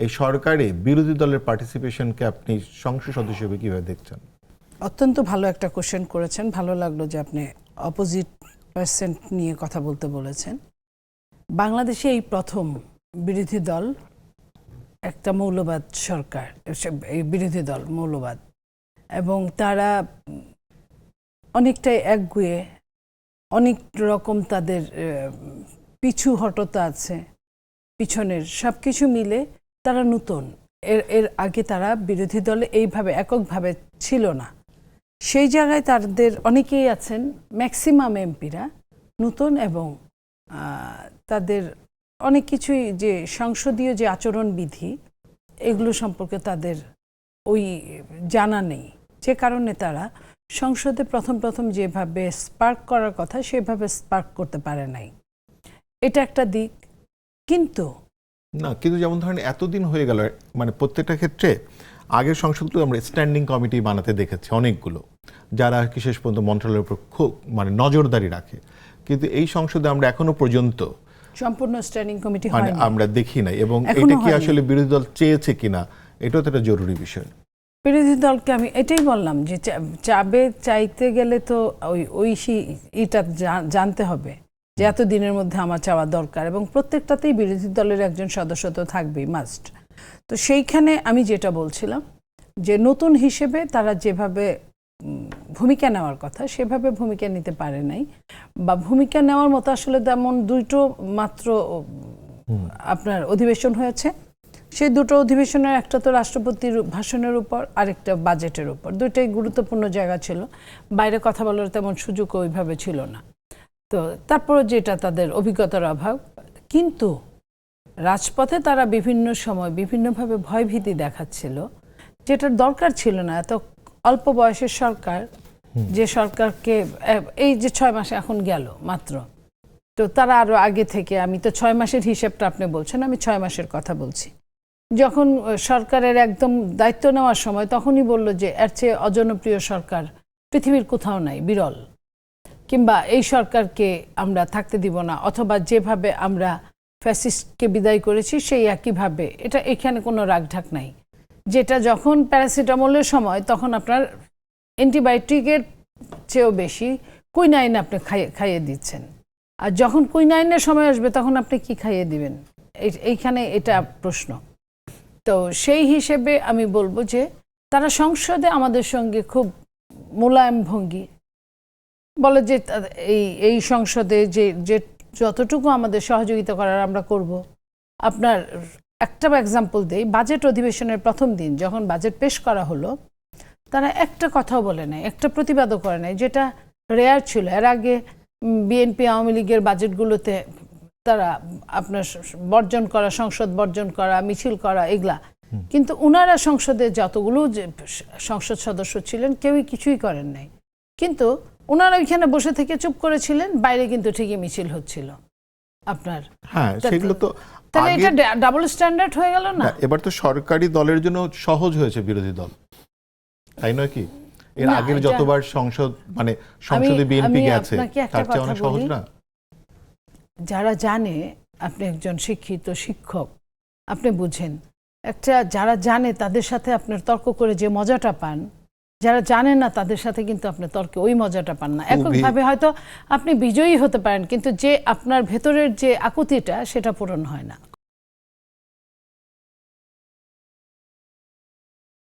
এই সরকারে বিরোধী দলের পার্টিসিপেশনকে আপনি সংসদ সদস্য হিসেবে কিভাবে দেখছেন? অত্যন্ত ভালো একটা কোশ্চেন করেছেন। ভালো লাগলো যে আপনি অপোজিট পার্সেন্ট নিয়ে কথা বলতে বলেছেন। বাংলাদেশে এই প্রথম বিরোধী দল একটা মৌলবাদ সরকার, এই বিরোধী দল মৌলবাদ, এবং তারা অনেকটাই একগুঁয়ে, অনেক রকম তাদের পিছু হটতা আছে, পিছনের সব কিছু মিলে তারা নতুন। এর আগে তারা বিরোধী দলে এইভাবে এককভাবে ছিল না। সেই জায়গায় তাদের অনেকেই আছেন, ম্যাক্সিমাম এমপিরা নতুন, এবং তাদের অনেক কিছুই যে সংসদীয় যে আচরণবিধি এগুলো সম্পর্কে তাদের ওই জানা নেই, যে কারণে তারা সংসদে প্রথম যেভাবে স্পার্ক করার কথা সেভাবে স্পার্ক করতে পারে নাই। এটা একটা দিক। কিন্তু যেমন ধরেন এতদিন হয়ে গেল, মানে প্রত্যেকটা ক্ষেত্রে আগের সংসদগুলো আমরা স্ট্যান্ডিং কমিটি বানাতে দেখেছি অনেকগুলো, যারা কি শেষ পর্যন্ত মন্ত্রণালয়ের উপর খুব নজরদারি রাখে। কিন্তু এই সংসদে আমরা এখনো পর্যন্ত সম্পূর্ণ স্ট্যান্ডিং কমিটি আমরা দেখি নাই, এবং এটা কি আসলে বিরোধী দল চেয়েছে কিনা এটাও তো একটা জরুরি বিষয়। বিরোধী দলকে আমি এটাই বললাম যে চাইতে গেলে তো এটা জানতে হবে যে এত দিনের মধ্যে আমার চাওয়া দরকার, এবং প্রত্যেকটাতেই বিরোধী দলের একজন সদস্য তো থাকবেই, মাস্ট। তো সেইখানে আমি যেটা বলছিলাম যে নতুন হিসেবে তারা যেভাবে ভূমিকা নেওয়ার কথা সেভাবে ভূমিকা নিতে পারে নাই, বা ভূমিকা নেওয়ার মতো আসলে তেমন দুটো মাত্র আপনার অধিবেশন হয়েছে। সেই দুটো অধিবেশনের একটা তো রাষ্ট্রপতির ভাষণের উপর, আরেকটা বাজেটের উপর। দুইটাই গুরুত্বপূর্ণ জায়গা ছিল, বাইরে কথা বলার তেমন সুযোগ ওইভাবে ছিল না। তো তারপরে যেটা তাদের অভিজ্ঞতার অভাব। কিন্তু রাজপথে তারা বিভিন্ন সময় বিভিন্নভাবে ভয়ভীতি দেখাচ্ছিল, যেটার দরকার ছিল না। এত অল্প বয়সের সরকার, যে সরকারকে এই যে 6 মাস এখন গেল মাত্র, তো তারা আরো আগে থেকে, আমি তো 6 মাসের হিসেবটা আপনি বলছেন, আমি 6 মাসের কথা বলছি, যখন সরকারের একদম দায়িত্ব নেওয়ার সময় তখনই বলল যে এর চেয়ে অজনপ্রিয় সরকার পৃথিবীর কোথাও নাই, বিরল, কিংবা এই সরকারকে আমরা থাকতে দিব না, অথবা যেভাবে আমরা ফ্যাসিস্টকে বিদায় করেছি সেই একইভাবে। এটা এখানে কোনো রাগঢাক নাই। যেটা যখন প্যারাসিটামলের সময় তখন আপনার অ্যান্টিবায়োটিকের চেয়েও বেশি কুইনাইন আপনি খাইয়ে দিচ্ছেন, আর যখন কুইনাইনের সময় আসবে তখন আপনি কি খাইয়ে দিবেন? এইখানে এটা প্রশ্ন। তো সেই হিসেবে আমি বলবো যে তারা সংসদে আমাদের সঙ্গে খুব মোলায়েম ভঙ্গি বলে যে এই সংসদে যে যতটুকু আমাদের সহযোগিতা করার আমরা করব। আপনার একটা এক্সাম্পল দেই, বাজেট অধিবেশনের প্রথম দিন যখন বাজেট পেশ করা হলো, তারা একটা কথাও বলে নাই, একটা প্রতিবাদও করে নাই, যেটা রেয়ার ছিল। এর আগে বিএনপি আওয়ামী লীগের বাজেটগুলোতে তারা আপনার বর্জন করা, সংসদ বর্জন করা, মিছিল করা, এগুলা। কিন্তু উনারা সংসদে যতগুলো যে সংসদ সদস্য ছিলেন কেউই কিছুই করেন নাই। কিন্তু ওনারা ওইখানে বসে থেকে চুপ করেছিলেন, বাইরে কিন্তু ঠিকই মিছিল হচ্ছিল আপনার। হ্যাঁ, সেগুলো তো তাহলে এটা ডাবল স্ট্যান্ডার্ড হয়ে গেল না? এবার তো সরকারি দলের জন্য সহজ হয়েছে বিরোধী দল, তাই নয় কি? এর আগের যতবার সংসদে বিএনপি গেছে তার চেয়ে অনেক সহজ না? যারা জানে, আপনি একজন শিক্ষিত শিক্ষক, আপনি বুঝেন, যারা জানে তাদের সাথে আপনার তর্ক করে যে মজাটা পান, যারা জানেন না তাদের সাথে কিন্তু আপনি তর্কে ওই মজাটা পান না। এককভাবে হয়তো আপনি বিজয়ী হতে পারেন, কিন্তু যে আপনার ভেতরের যে আকুতিটা সেটা পূরণ হয় না।